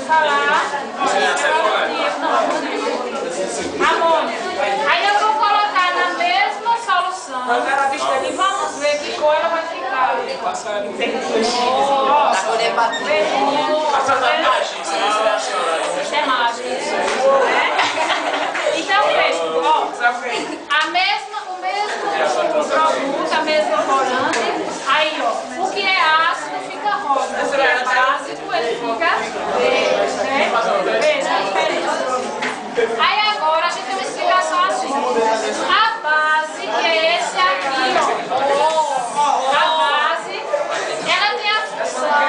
falar amônia. Aí eu vou colocar na mesma solução e vamos ver que cor ela vai ficar. Isso é mágico. Então veja, ó, o mesmo produto, a mesma corante. Aí, ó, o que é ácido fica rosa, o que é básico ele fica verde, né? Veja a diferença. Aí agora a gente tem uma explicação assim. A base, que é esse aqui, ó, a base, ela tem a função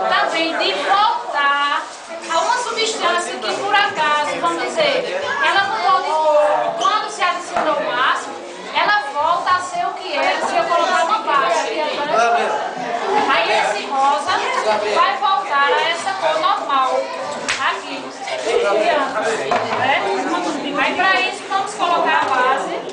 também de voltar a uma substância que por acaso, vamos dizer, ela mudou de cor quando se adicionou o ácido, ela volta a ser o que era se eu colocar uma base aqui agora. Aí esse rosa vai voltar a essa cor normal. Aqui, né? Aí para isso vamos colocar a base.